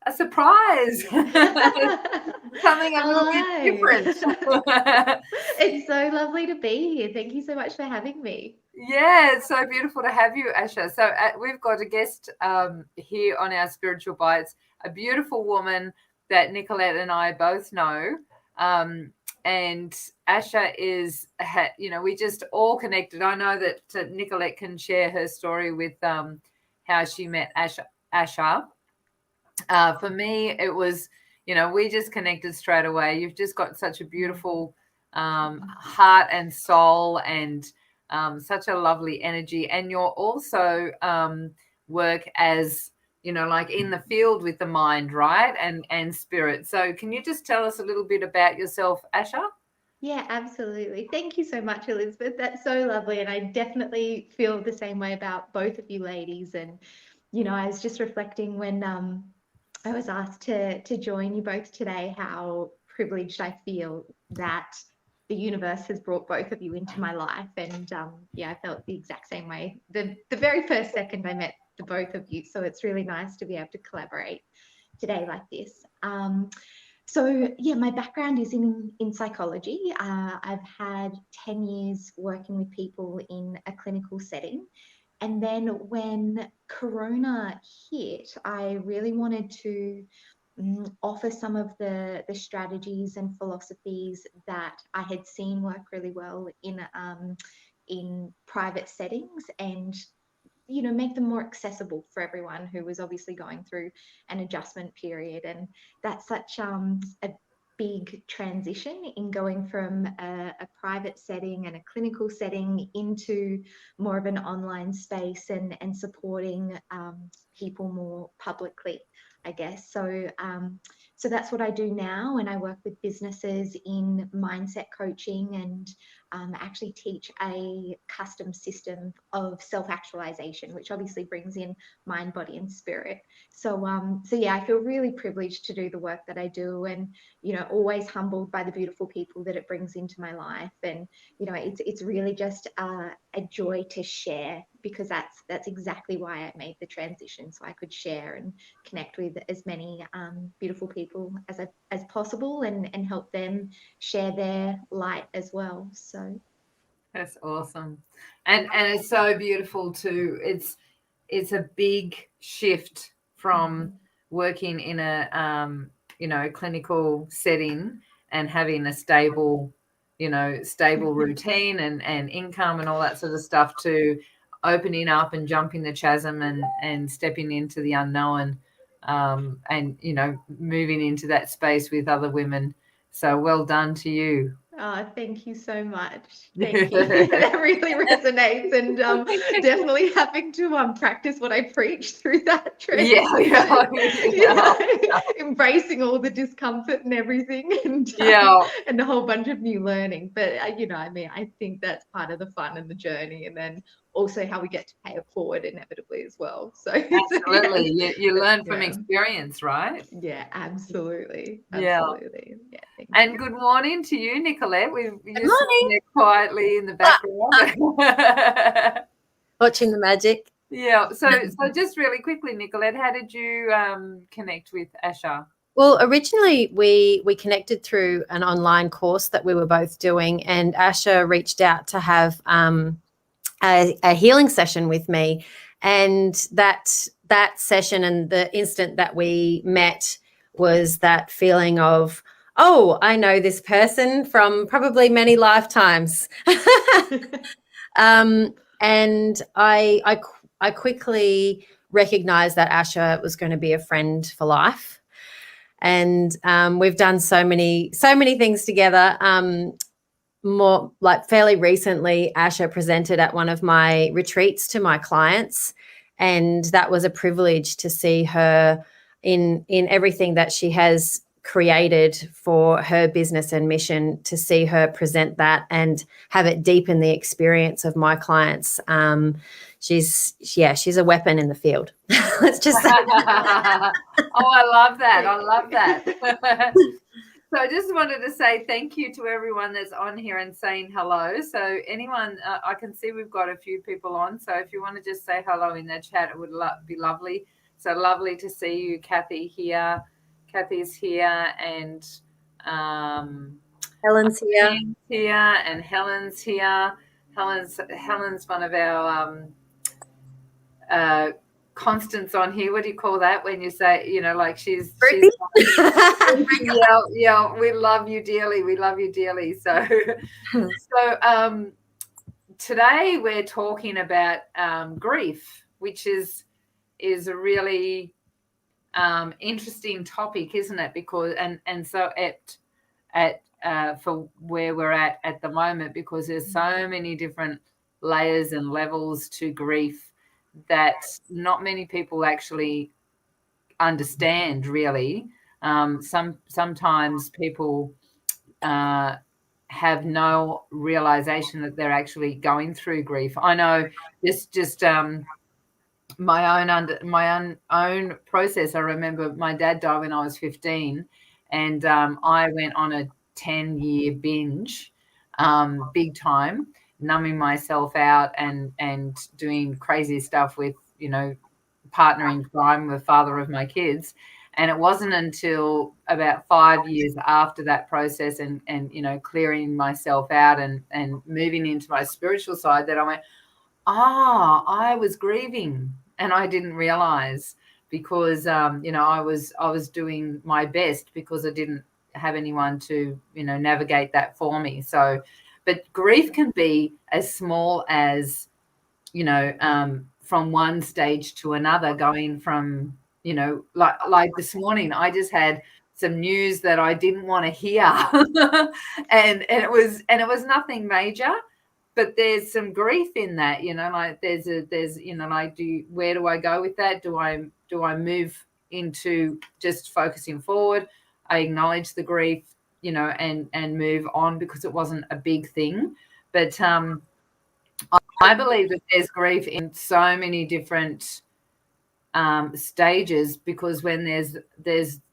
a surprise. Something a little bit different. It's so lovely to be here. Thank you so much for having me. Yeah, it's so beautiful to have you, Asha. So we've got a guest here on our Spiritual Bites, a beautiful woman that Nicolette and I both know. And Asha is, we just all connected. I know that Nicolette can share her story with how she met Asha. For me, it was, we just connected straight away. You've just got such a beautiful heart and soul, and such a lovely energy. And you're also work as, like in the field with the mind, right? And spirit. So can you just tell us a little bit about yourself, Asha? Yeah, absolutely. Thank you so much, Elizabeth. That's so lovely. And I definitely feel the same way about both of you ladies. And, I was just reflecting when I was asked to join you both today, how privileged I feel that the universe has brought both of you into my life. And yeah, I felt the exact same way the very first second I met the both of you. So it's really nice to be able to collaborate today like this. So yeah, my background is in psychology. I've had 10 years working with people in a clinical setting. And then when Corona hit, I really wanted to offer some of the strategies and philosophies that I had seen work really well in private settings, and make them more accessible for everyone who was obviously going through an adjustment period. And that's such a big transition in going from a private setting and a clinical setting into more of an online space, and supporting people more publicly, I guess. So that's what I do now, and I work with businesses in mindset coaching, and actually teach a custom system of self-actualization, which obviously brings in mind, body, and spirit. So yeah, I feel really privileged to do the work that I do, and always humbled by the beautiful people that it brings into my life. And it's really just a joy to share, because that's exactly why I made the transition, so I could share and connect with as many beautiful people as possible, and help them share their light as well. So That's awesome. And it's so beautiful too. It's a big shift from working in a clinical setting and having a stable routine and income and all that sort of stuff, to opening up and jumping the chasm and stepping into the unknown, and moving into that space with other women. So well done to you. oh, thank you so much. Thank you. That really resonates, and definitely having to practice what I preach through that transition. Embracing all the discomfort and everything, and a whole bunch of new learning. But I think that's part of the fun and the journey, and then also how we get to pay it forward inevitably as well. So absolutely, you learn from experience, right? Yeah, absolutely. Absolutely. Yeah. And good morning to you, Nicolette. You're sitting there quietly in the background. Watching the magic. Yeah. So just really quickly, Nicolette, how did you connect with Asha? Well, originally we connected through an online course that we were both doing, and Asha reached out to have a healing session with me. And that session, and the instant that we met, was that feeling of, oh, I know this person from probably many lifetimes. And I quickly recognized that Asha was going to be a friend for life. And we've done so many things together. More like fairly recently, Asha presented at one of my retreats to my clients, and that was a privilege to see her in everything that she has created for her business and mission, to see her present that and have it deepen the experience of my clients. She's a weapon in the field. Let's just say. Oh, I love that. So I just wanted to say thank you to everyone that's on here and saying hello. So anyone, I can see we've got a few people on. So if you want to just say hello in the chat, it would be lovely. So lovely to see you, Kathy, here. Kathy's here, and Helen's here. Ian's here, and Helen's here. Helen's one of our constants on here. What do you call that when you say, you know, like she's yeah, we love you dearly. We love you dearly. So today we're talking about grief, which is a really interesting topic, isn't it? Because and so at for where we're at the moment, because there's so many different layers and levels to grief that not many people actually understand, really. Sometimes people have no realization that they're actually going through grief. I know this just my own process. I remember my dad died when I was 15, and I went on a 10-year binge, big time, numbing myself out and doing crazy stuff with, you know, partner in crime, the father of my kids. And it wasn't until about 5 years after that process and you know, clearing myself out and moving into my spiritual side that I went, I was grieving and I didn't realize, because you know, I was doing my best because I didn't have anyone to, you know, navigate that for me. So, but grief can be as small as, you know, from one stage to another, going from, you know, like this morning, I just had some news that I didn't want to hear, and it was nothing major, but there's some grief in that, you know, like there's you know, like, where do I go with that? Do I move into just focusing forward? I acknowledge the grief, you know, and move on because it wasn't a big thing. But I believe that there's grief in so many different stages, because when there's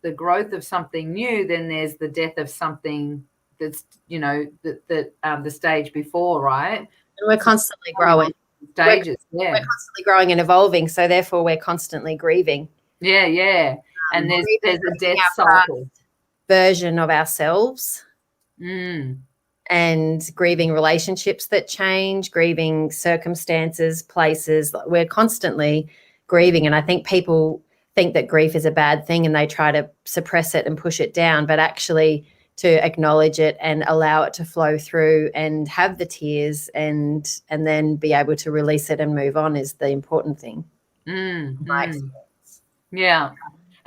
the growth of something new, then there's the death of something that's, you know, that the stage before, right? And we're constantly growing. Stages, we're constantly growing and evolving, so therefore we're constantly grieving. Yeah. And there's a death cycle. Version of ourselves. And grieving relationships that change, grieving circumstances, places. We're constantly grieving. And I think people think that grief is a bad thing and they try to suppress it and push it down, but actually to acknowledge it and allow it to flow through and have the tears and then be able to release it and move on is the important thing. Yeah.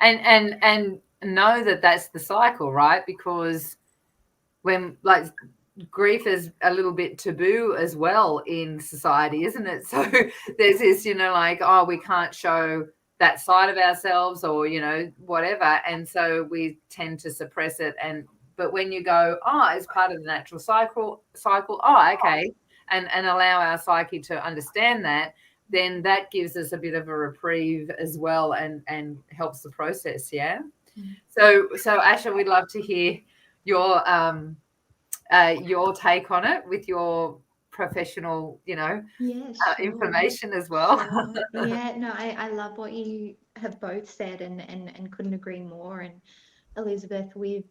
And know that that's the cycle, right? Because when, like, grief is a little bit taboo as well in society, isn't it? So there's this, you know, like, oh, we can't show that side of ourselves, or, you know, whatever, and so we tend to suppress it. But when you go, oh, it's part of the natural cycle, oh, okay, and allow our psyche to understand that, then that gives us a bit of a reprieve as well, and helps the process. Yeah. So Asha, we'd love to hear your take on it with your professional, you know, information as well. Sure. Yeah, no, I love what you have both said, and couldn't agree more. And Elizabeth, with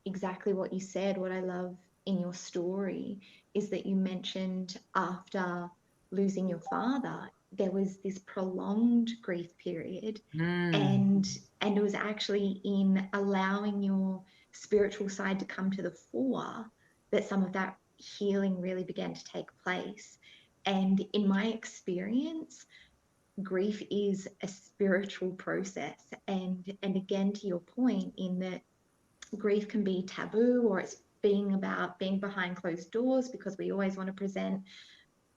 exactly what you said, what I love in your story is that you mentioned after losing your father, there was this prolonged grief period, and it was actually in allowing your spiritual side to come to the fore that some of that healing really began to take place. And in my experience, grief is a spiritual process. And again, to your point, in that grief can be taboo, or it's being about being behind closed doors because we always want to present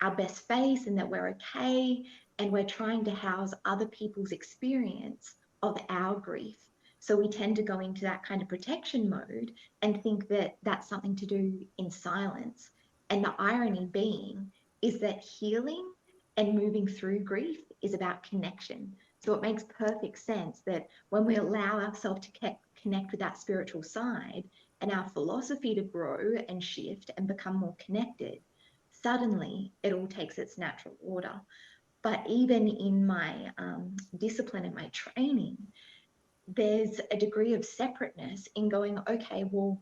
our best face and that we're okay, and we're trying to house other people's experience of our grief. So we tend to go into that kind of protection mode and think that that's something to do in silence. And the irony being is that healing and moving through grief is about connection. So it makes perfect sense that when we allow ourselves to connect with that spiritual side and our philosophy to grow and shift and become more connected, suddenly it all takes its natural order. But even in my discipline and my training, there's a degree of separateness in going, okay, well,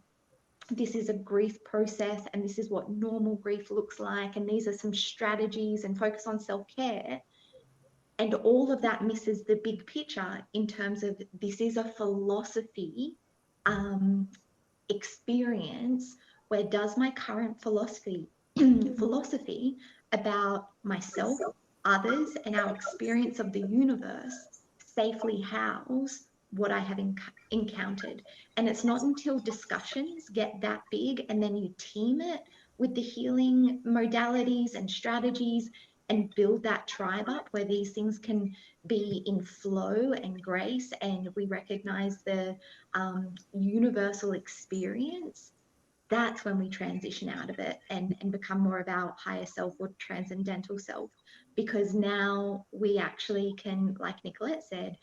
this is a grief process and this is what normal grief looks like. And these are some strategies and focus on self-care. And all of that misses the big picture in terms of this is a philosophy experience where does my current philosophy about myself, others, and our experience of the universe safely house what I have encountered. And it's not until discussions get that big and then you team it with the healing modalities and strategies and build that tribe up where these things can be in flow and grace, and we recognize the universal experience. That's when we transition out of it and become more of our higher self or transcendental self, because now we actually can, like Nicolette said,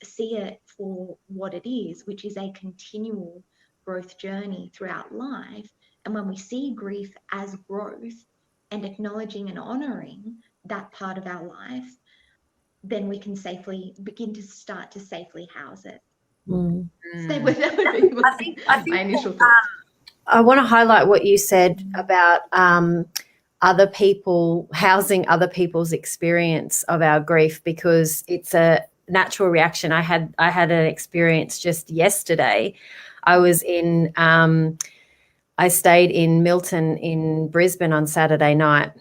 see it for what it is, which is a continual growth journey throughout life. And when we see grief as growth and acknowledging and honoring that part of our life, then we can safely begin to start to safely house it. So that would be my initial thoughts. I want to highlight what you said about other people, housing other people's experience of our grief, because it's a natural reaction. I had an experience just yesterday. I was in, I stayed in Milton in Brisbane on Saturday night.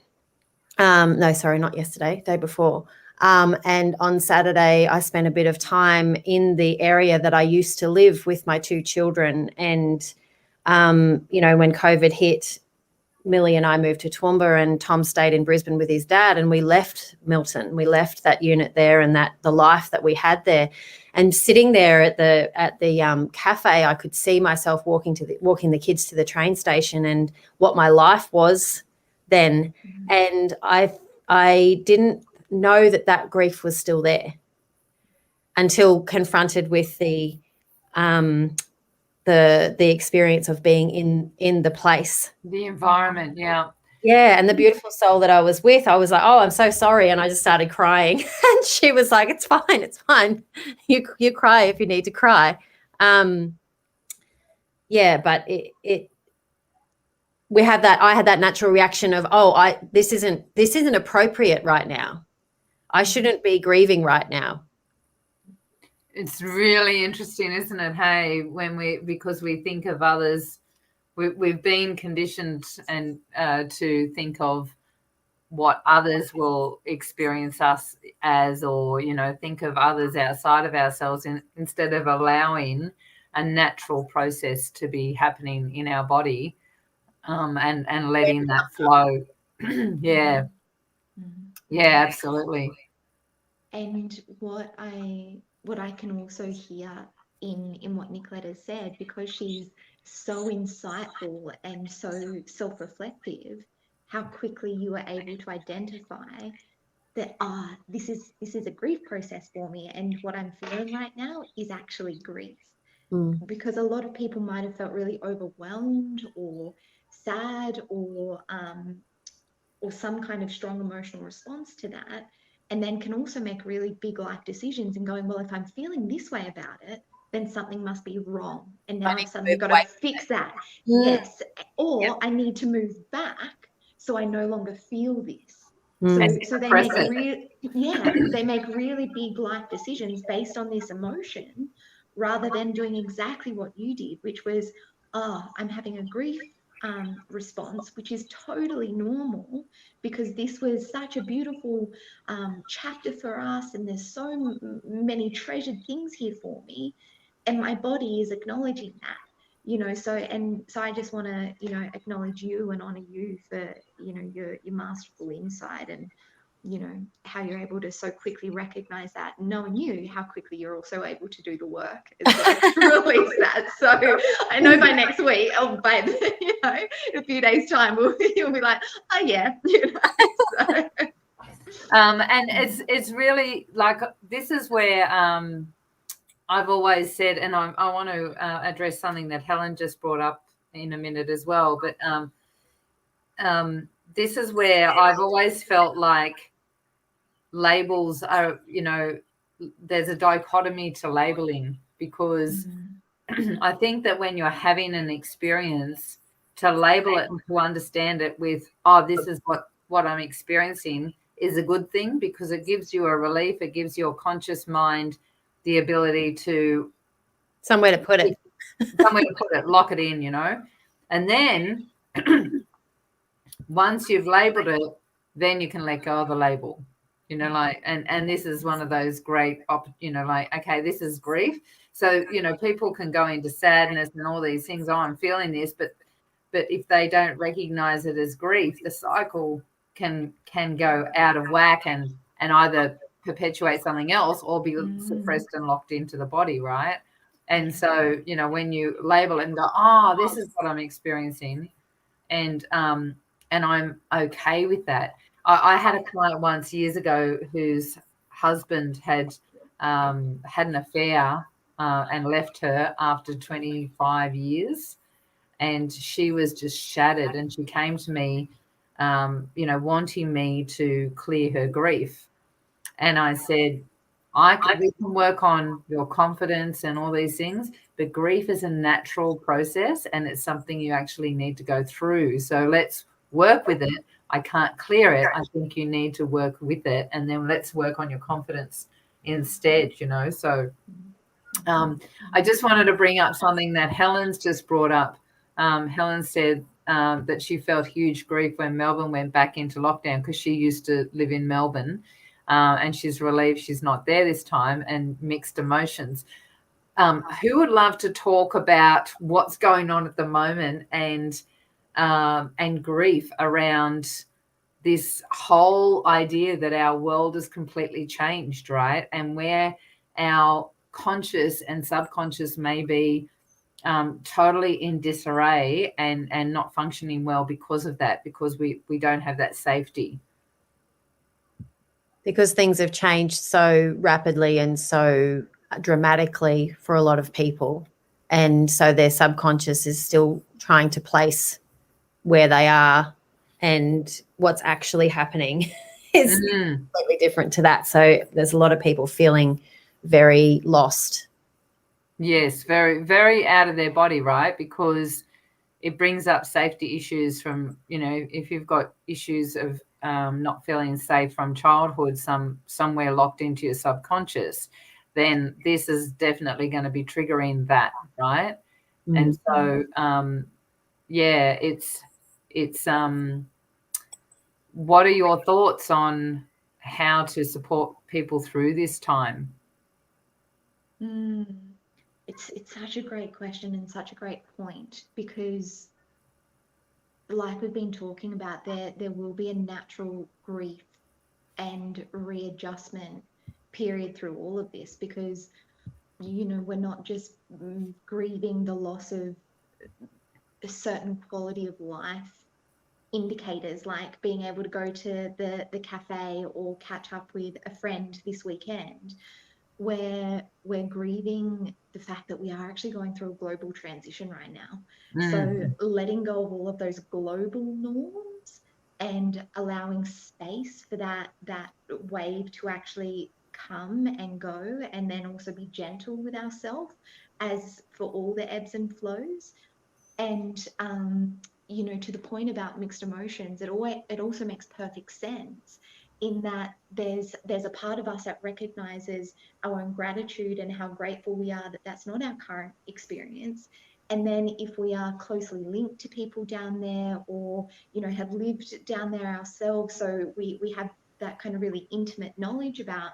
No, sorry, not yesterday, day before. And on Saturday, I spent a bit of time in the area that I used to live with my two children. And, you know, when COVID hit, Millie and I moved to Toowoomba and Tom stayed in Brisbane with his dad, and we left Milton. We left that unit there and the life that we had there. And sitting there at the cafe, I could see myself walking the kids to the train station and what my life was then. And I didn't know that grief was still there until confronted with the experience of being in the place, the environment. Yeah, and the beautiful soul that I was with, I was like, oh, I'm so sorry. And I just started crying. And she was like, it's fine. You cry if you need to cry. Yeah, but I had that natural reaction of, this isn't appropriate right now. I shouldn't be grieving right now. It's really interesting, isn't it? Hey, because we think of others, we've been conditioned and to think of what others will experience us as, or, you know, think of others outside of ourselves instead of allowing a natural process to be happening in our body, and letting that flow. Yeah, absolutely. And what I can also hear in what Nicolette has said, because she's so insightful and so self-reflective, how quickly you were able to identify that this is a grief process for me, and what I'm feeling right now is actually grief. Because a lot of people might have felt really overwhelmed or sad or some kind of strong emotional response to that, and then can also make really big life decisions and going, well, if I'm feeling this way about it, then something must be wrong, and now I've suddenly got to fix that. Yes, or I need to move back so I no longer feel this. So they make really big life decisions based on this emotion, rather than doing exactly what you did, which was, I'm having a grief response, which is totally normal, because this was such a beautiful chapter for us, and there's so many treasured things here for me, and my body is acknowledging that, you know. So I just want to, you know, acknowledge you and honor you for, you know, your masterful insight, and, you know, how you're able to so quickly recognize that, and knowing you, how quickly you're also able to do the work as well to release that. So I know by next week, by you know, in a few days' time, you'll be like, oh yeah, you know. So. And it's really like, this is where I've always said, and I want to address something that Helen just brought up in a minute as well, but this is where I've always felt like labels are, there's a dichotomy to labeling, because I think that when you're having an experience, to label it and to understand it with, oh, this is what I'm experiencing, is a good thing, because it gives you a relief. It gives your conscious mind the ability to somewhere to put it, lock it in, and then once you've labeled it, then you can let go of the label, and this is one of those great, okay, this is grief. So, people can go into sadness and all these things. Oh, I'm feeling this, but if they don't recognize it as grief, the cycle can go out of whack and either perpetuate something else or be suppressed and locked into the body, right? And so, when you label it and go, oh, this is what I'm experiencing, and I'm okay with that. I had a client once years ago whose husband had an affair and left her after 25 years. And she was just shattered. And she came to me, wanting me to clear her grief. And I said, we can work on your confidence and all these things, but grief is a natural process, and it's something you actually need to go through. So let's work with it. I can't clear it. I think you need to work with it, and then let's work on your confidence instead, So I just wanted to bring up something that Helen's just brought up. Helen said that she felt huge grief when Melbourne went back into lockdown, because she used to live in Melbourne. And she's relieved she's not there this time, and mixed emotions. Who would love to talk about what's going on at the moment and grief around this whole idea that our world has completely changed, right? And where our conscious and subconscious may be totally in disarray and not functioning well because of that, because we don't have that safety. Because things have changed so rapidly and so dramatically for a lot of people. And so their subconscious is still trying to place where they are, and what's actually happening is completely different to that. So there's a lot of people feeling very lost. Yes, very, very out of their body, right? Because it brings up safety issues from, if you've got issues of not feeling safe from childhood, somewhere locked into your subconscious, then this is definitely going to be triggering that, right? And so, it's what are your thoughts on how to support people through this time? It's such a great question and such a great point, because like we've been talking about, there will be a natural grief and readjustment period through all of this, because we're not just grieving the loss of a certain quality of life indicators, like being able to go to the cafe or catch up with a friend this weekend, where we're grieving the fact that we are actually going through a global transition right now. So letting go of all of those global norms and allowing space for that wave to actually come and go, and then also be gentle with ourselves as for all the ebbs and flows. And to the point about mixed emotions, it also makes perfect sense, in that there's a part of us that recognizes our own gratitude and how grateful we are that that's not our current experience. And then if we are closely linked to people down there, or have lived down there ourselves, so we have that kind of really intimate knowledge about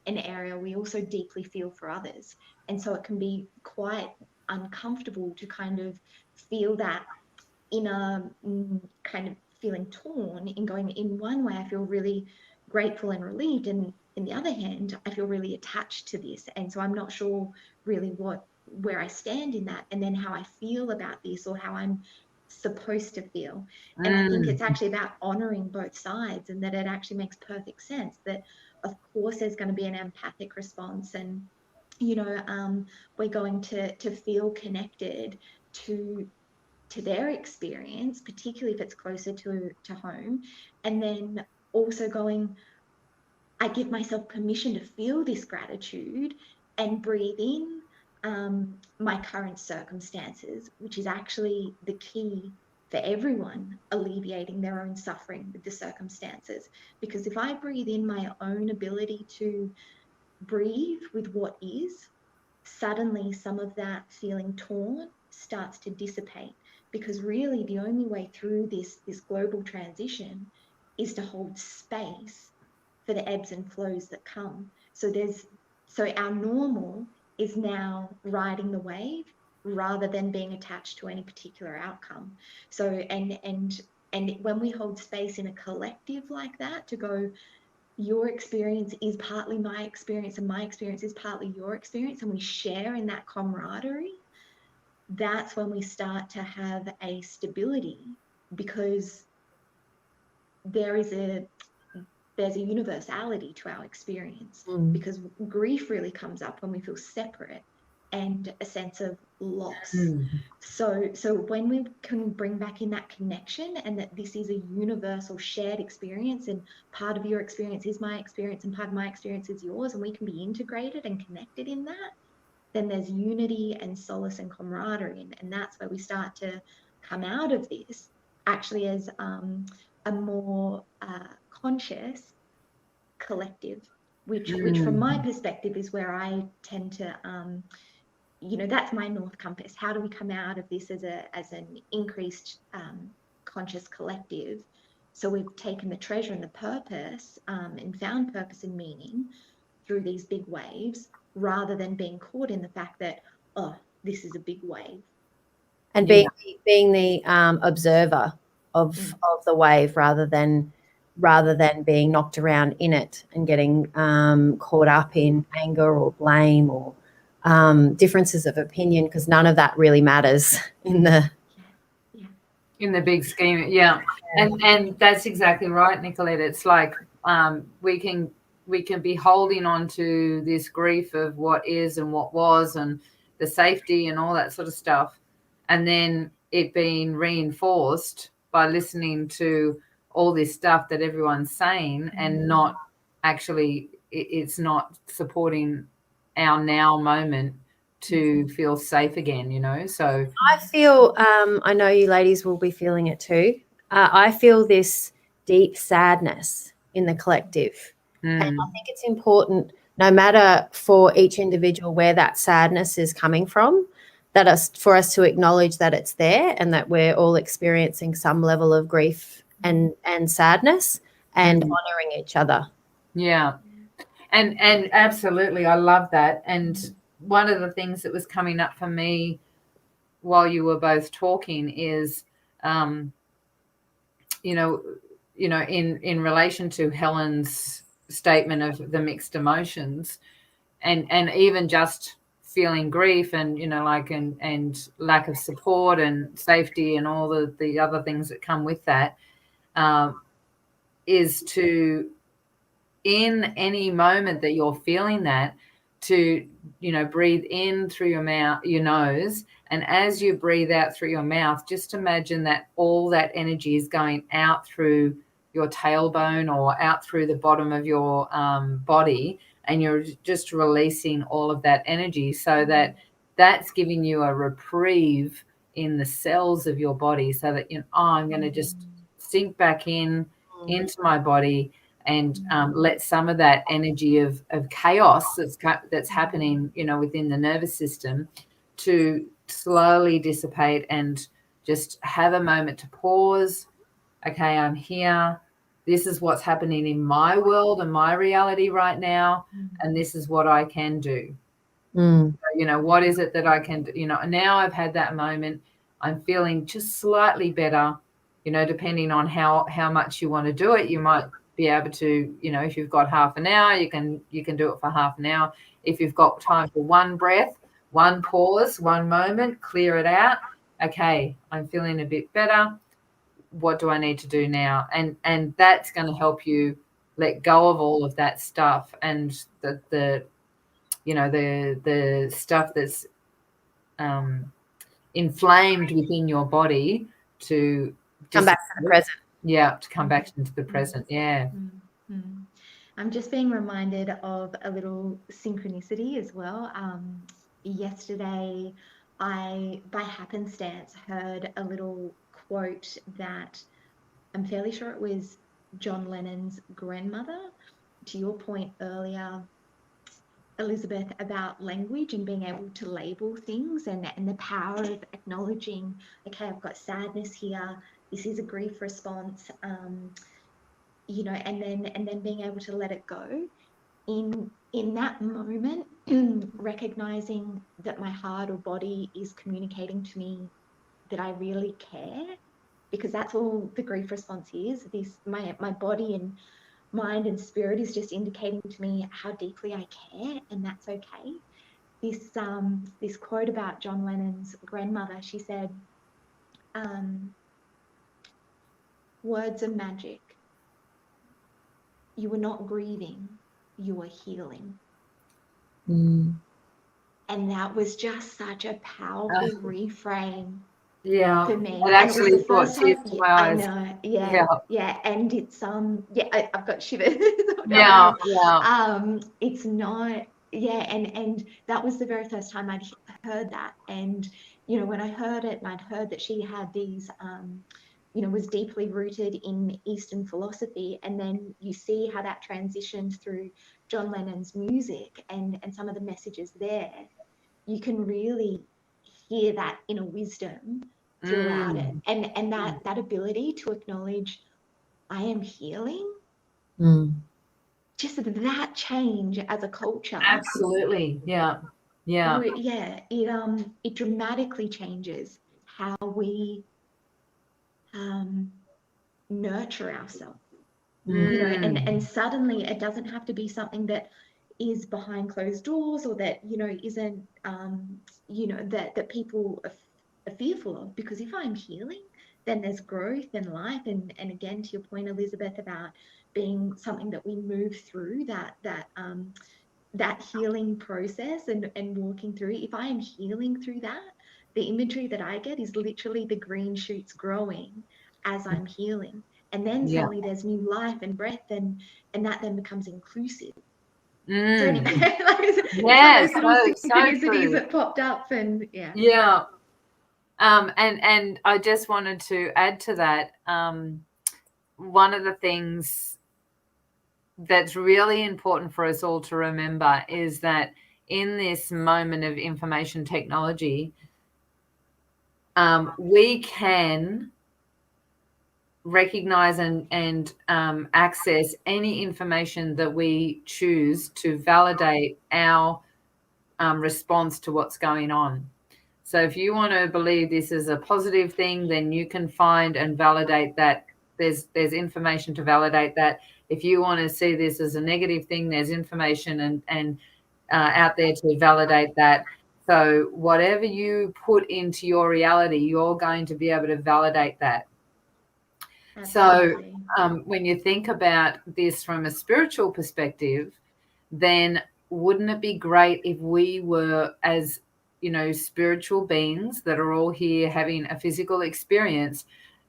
an area, we also deeply feel for others. And so it can be quite uncomfortable to kind of feel that inner kind of feeling torn, in going, in one way I feel really grateful and relieved, and in the other hand I feel really attached to this, and so I'm not sure really where I stand in that, and then how I feel about this, or how I'm supposed to feel. And I think it's actually about honoring both sides, and that it actually makes perfect sense that of course there's going to be an empathic response, and we're going to feel connected to their experience, particularly if it's closer to home. And then also going, I give myself permission to feel this gratitude and breathe in my current circumstances, which is actually the key for everyone alleviating their own suffering with the circumstances. Because if I breathe in my own ability to breathe with what is, suddenly some of that feeling torn starts to dissipate. Because really the only way through this global transition is to hold space for the ebbs and flows that come. So our normal is now riding the wave rather than being attached to any particular outcome. So and when we hold space in a collective like that, to go, your experience is partly my experience and my experience is partly your experience, and we share in that camaraderie, that's when we start to have a stability, because there's a universality to our experience. Because grief really comes up when we feel separate and a sense of loss. So when we can bring back in that connection, and that this is a universal shared experience, and part of your experience is my experience and part of my experience is yours, and we can be integrated and connected in that, then there's unity and solace and camaraderie. And that's where we start to come out of this actually as a more conscious collective, which from my perspective is where I tend to that's my North Compass. How do we come out of this as an increased conscious collective? So we've taken the treasure and the purpose and found purpose and meaning through these big waves, rather than being caught in the fact that, oh, this is a big wave. And being the observer of the wave, rather than being knocked around in it and getting caught up in anger or blame or differences of opinion, because none of that really matters in the big scheme. And that's exactly right, Nicolette. It's like we can be holding on to this grief of what is and what was and the safety and all that sort of stuff, and then it being reinforced by listening to all this stuff that everyone's saying, and not actually, it's not supporting our now moment to feel safe again, so I feel I know you ladies will be feeling it too. I feel this deep sadness in the collective, and I think it's important, no matter for each individual where that sadness is coming from, for us to acknowledge that it's there and that we're all experiencing some level of grief and sadness, and honoring each other. And absolutely, I love that. And one of the things that was coming up for me while you were both talking is in relation to Helen's statement of the mixed emotions, and even just feeling grief and and lack of support and safety and all the other things that come with that, is to, in any moment that you're feeling that, to breathe in through your nose, and as you breathe out through your mouth, just imagine that all that energy is going out through your tailbone or out through the bottom of your body, and you're just releasing all of that energy, so that that's giving you a reprieve in the cells of your body, so that I'm going to just sink back into my body and let some of that energy of chaos that's happening, within the nervous system, to slowly dissipate, and just have a moment to pause. Okay, I'm here. This is what's happening in my world and my reality right now, and this is what I can do. So, what is it that I can do? Now I've had that moment. I'm feeling just slightly better. Depending on how much you want to do it, you might be able to, if you've got half an hour, you can do it for half an hour. If you've got time for one breath, one pause, one moment, clear it out. Okay, I'm feeling a bit better. What do I need to do now? And that's going to help you let go of all of that stuff, and the stuff that's inflamed within your body, to come back to the present. Yeah, to come back into the present. Yeah. I'm just being reminded of a little synchronicity as well. Yesterday, I, by happenstance, heard a little quote that I'm fairly sure it was John Lennon's grandmother. To your point earlier, Elizabeth, about language and being able to label things, and the power of acknowledging, okay, I've got sadness here. This is a grief response. And then being able to let it go in that moment, recognizing that my heart or body is communicating to me that I really care, because that's all the grief response is. My body and mind and spirit is just indicating to me how deeply I care, and that's okay. This quote about John Lennon's grandmother, she said, words are magic. You were not grieving, you were healing. Mm. And that was just such a powerful reframe for me. It And actually it was the brought first tears time. to my I eyes. know, Yeah. and it's I've got shivers. Yeah. It's not, and that was the very first time I'd heard that. And when I heard it, and I'd heard that she had these was deeply rooted in Eastern philosophy, and then you see how that transitioned through John Lennon's music and some of the messages there. You can really hear that inner wisdom throughout it, and that ability to acknowledge I am healing. Just that change as a culture. Absolutely. Yeah. It dramatically changes how we nurture ourselves. And suddenly it doesn't have to be something that is behind closed doors, or that isn't that people are fearful of, because if I'm healing, then there's growth and life, and again, to your point, Elizabeth, about being something that we move through that healing process and walking through. If I am healing through that, the imagery that I get is literally the green shoots growing as I'm healing. And then suddenly there's new life and breath, and that then becomes inclusive. So anyway, Yes, some of those so synchronicities true. that popped up, and and I just wanted to add to that. One of the things that's really important for us all to remember is that in this moment of information technology, we can recognize and access any information that we choose to validate our response to what's going on. So if you want to believe this is a positive thing, then you can find and validate that. There's information to validate that. If you want to see this as a negative thing, there's information and out there to validate that. So whatever you put into your reality, you're going to be able to validate that. absolutely. So when you think about this from a spiritual perspective, then wouldn't it be great if we were, as spiritual beings that are all here having a physical experience,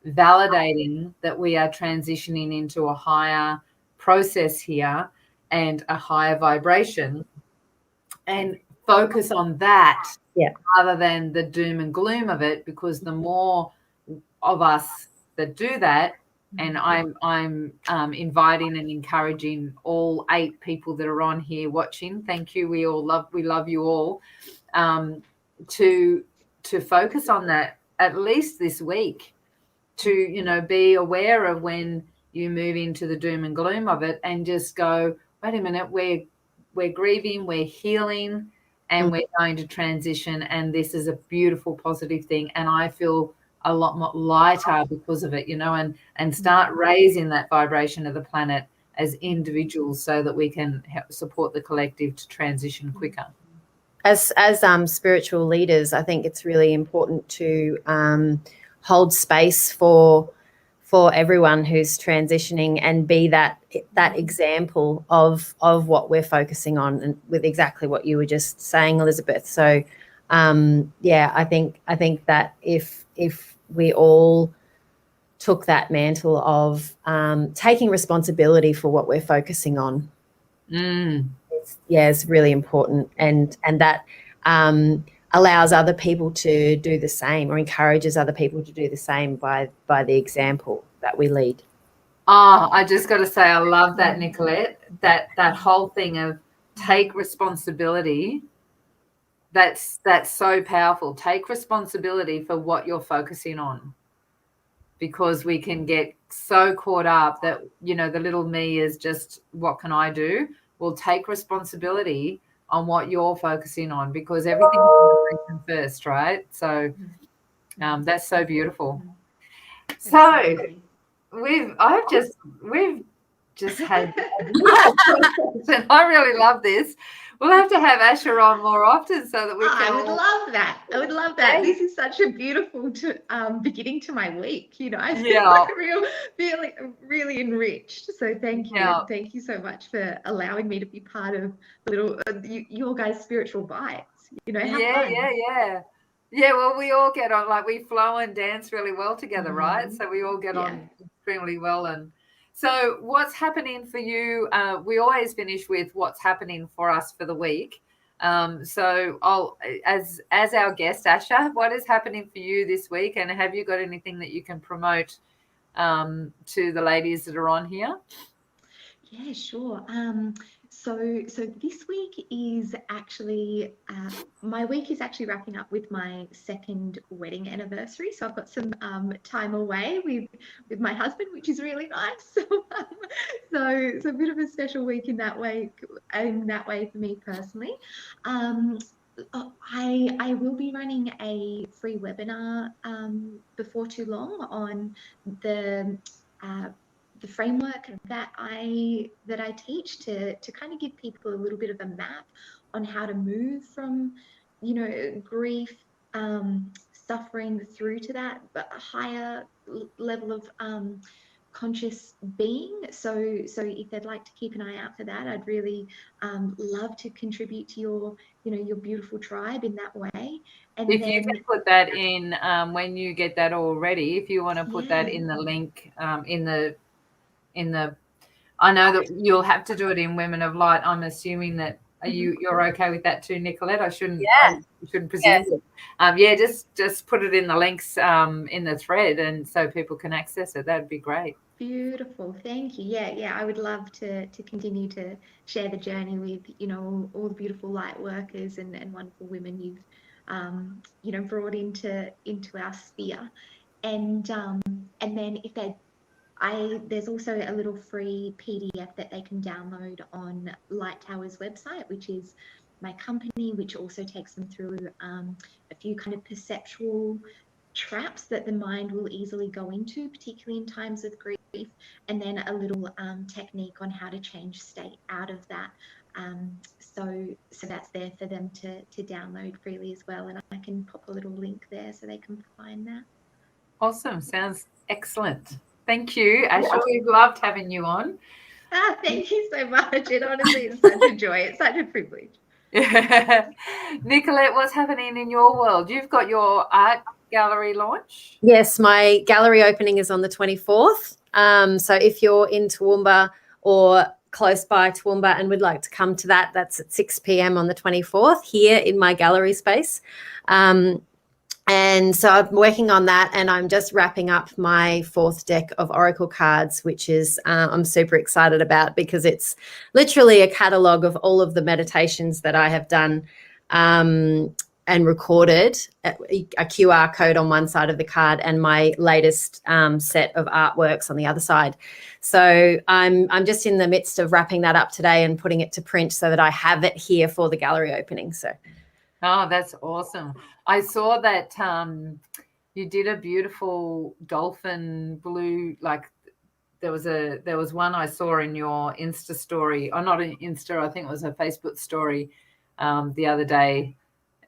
validating that we are transitioning into a higher process here and a higher vibration, and focus on that rather than the doom and gloom of it, because the more of us that do that, and I'm inviting and encouraging all 8 people that are on here watching. Thank you. We love you all. To focus on that at least this week, to be aware of when you move into the doom and gloom of it, and just go, wait a minute, we're grieving, we're healing, and we're going to transition, and this is a beautiful positive thing, and I feel a lot more lighter because of it, and start raising that vibration of the planet as individuals, so that we can help support the collective to transition quicker. As spiritual leaders, I think it's really important to hold space for everyone who's transitioning, and be that example of what we're focusing on, and with exactly what you were just saying, Elizabeth. So I think that if we all took that mantle of taking responsibility for what we're focusing on, It's really important, and that allows other people to do the same, or encourages other people to do the same by the example that we lead. Oh, I just got to say, I love that, Nicolette, that whole thing of take responsibility. That's so powerful. Take responsibility for what you're focusing on, because we can get so caught up that, you know, the little me is just, what can I do? Well, take responsibility on what you're focusing on, because everything is first, right? So that's so beautiful. So we've just had and I really love this. We'll have to have Asha on more often so that we can. I would love that. I would love that. This is such a beautiful beginning to my week. You know, I feel like really enriched. So thank you. Yeah. Thank you so much for allowing me to be part of little your guys' spiritual bites. You know, have fun. Yeah, well, we all get on, like, we flow and dance really well together, right? So we all get on extremely well. And so what's happening for you? We always finish with what's happening for us for the week. So I'll, as our guest, Asha, what is happening for you this week? And have you got anything that you can promote to the ladies that are on here? Yeah, sure. So this week is actually my week is actually wrapping up with my second wedding anniversary. So I've got some time away with my husband, which is really nice. So it's a bit of a special week in that way for me personally. I will be running a free webinar before too long on the framework that I teach to kind of give people a little bit of a map on how to move from, you know, grief, suffering through to that higher level of conscious being. So if they'd like to keep an eye out for that, I'd really love to contribute to your beautiful tribe in that way. And if you can put that in when you get that all ready, if you want to put that in the link in the I know that you'll have to do it in Women of Light. I'm assuming that you're okay with that too, Nicolette? I shouldn't presume. Just put it in the links in the thread, and so people can access it. That'd be great. Beautiful, thank you. Yeah, I would love to continue to share the journey with, you know, all the beautiful light workers and wonderful women you've you know, brought into our sphere. And then if there's also a little free PDF that they can download on Light Tower's website, which is my company, which also takes them through a few kind of perceptual traps that the mind will easily go into, particularly in times of grief, and then a little technique on how to change state out of that. So that's there for them to download freely as well, and I can pop a little link there so they can find that. Awesome, sounds excellent. Thank you, Asha. We've loved having you on. Thank you so much. It honestly is such a joy. It's such a privilege. Nicolette, what's happening in your world? You've got your art gallery launch? Yes, my gallery opening is on the 24th. So if you're in Toowoomba or close by Toowoomba and would like to come to that, that's at 6 p.m. on the 24th here in my gallery space. And so I'm working on that, and I'm just wrapping up my 4th deck of Oracle cards, which is I'm super excited about, because it's literally a catalogue of all of the meditations that I have done and recorded, a QR code on one side of the card and my latest set of artworks on the other side. So I'm just in the midst of wrapping that up today and putting it to print so that I have it here for the gallery opening. So. Oh, that's awesome. I saw that you did a beautiful dolphin blue, like there was one I saw in your Insta story, or not an Insta, I think it was a Facebook story the other day.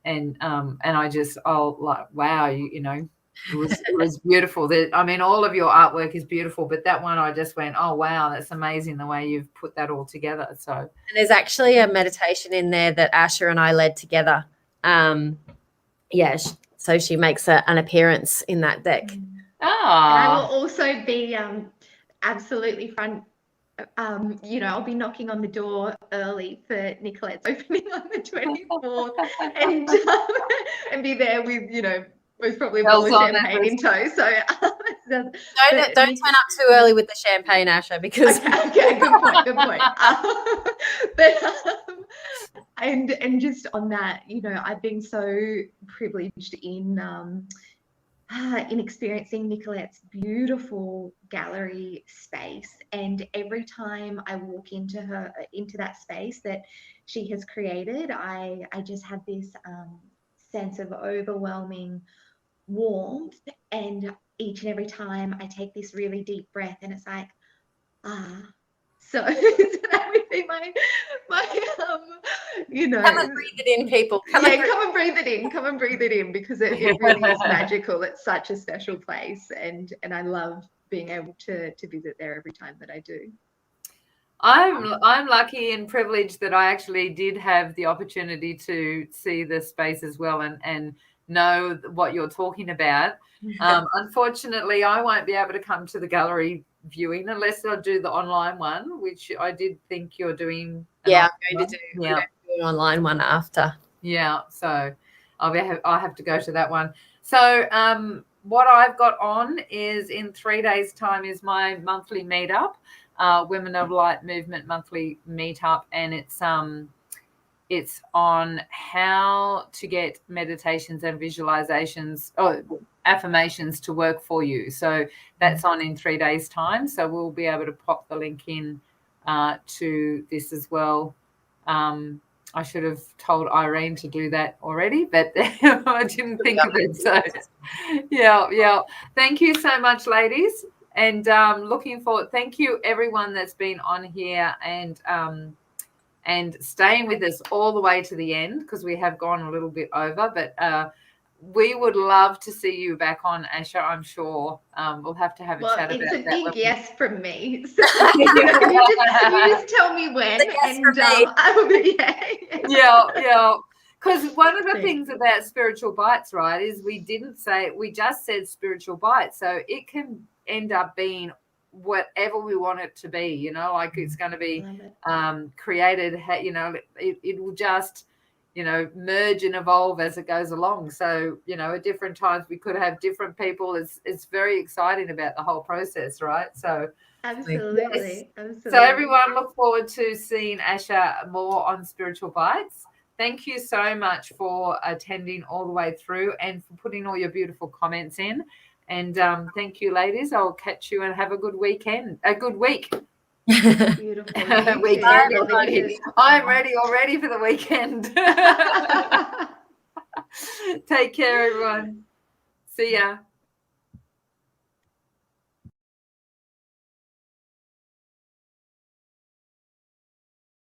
And I just, like, wow, you know, it was beautiful. I mean, all of your artwork is beautiful, but that one I just went, oh, wow, that's amazing the way you've put that all together. So, and there's actually a meditation in there that Asha and I led together. So she makes an appearance in that deck. And I will also be absolutely front I'll be knocking on the door early for Nicolette's opening on the 24th and be there with, most probably a bottle of champagne in tow. So don't turn up too early with the champagne, Asha, because okay, good point. And just on that, I've been so privileged in experiencing Nicolette's beautiful gallery space, and every time I walk into that space that she has created, I just have this sense of overwhelming warmth, and each and every time I take this really deep breath, and it's like, so that would be my come and breathe it in, people. Come and breathe it in, because it really is magical. It's such a special place, and I love being able to visit there every time that I do. I'm lucky and privileged that I actually did have the opportunity to see the space as well and know what you're talking about. Unfortunately, I won't be able to come to the gallery viewing unless I do the online one, which I did think you're doing. Yeah, I'm going to do an online one after. Yeah, so I'll have to go to that one. So what I've got on is in 3 days' time is my monthly meetup, Women of Light Movement monthly meetup, and it's on how to get meditations and visualizations or affirmations to work for you. So that's on in 3 days' time. So we'll be able to pop the link in to this as well. I should have told Irene to do that already, but I didn't think of it. So yeah. Thank you so much, ladies. And looking forward. Thank you, everyone that's been on here and staying with us all the way to the end, because we have gone a little bit over, but we would love to see you back on, Asha. I'm sure we'll have to have a chat about that. It's a big yes from me. So, you just tell me when, and I will be yeah. Because one of the things about Spiritual Bites, right, is we just said Spiritual Bites, so it can end up being whatever we want it to be, like it's going to be created, it will just merge and evolve as it goes along. So at different times we could have different people. It's very exciting about the whole process, right? So absolutely. So everyone, look forward to seeing Asha more on Spiritual Bites. Thank you so much for attending all the way through and for putting all your beautiful comments in. And thank you, ladies. I'll catch you and have a good weekend. A good week. Beautiful. I'm ready already for the weekend. Take care, everyone. See ya.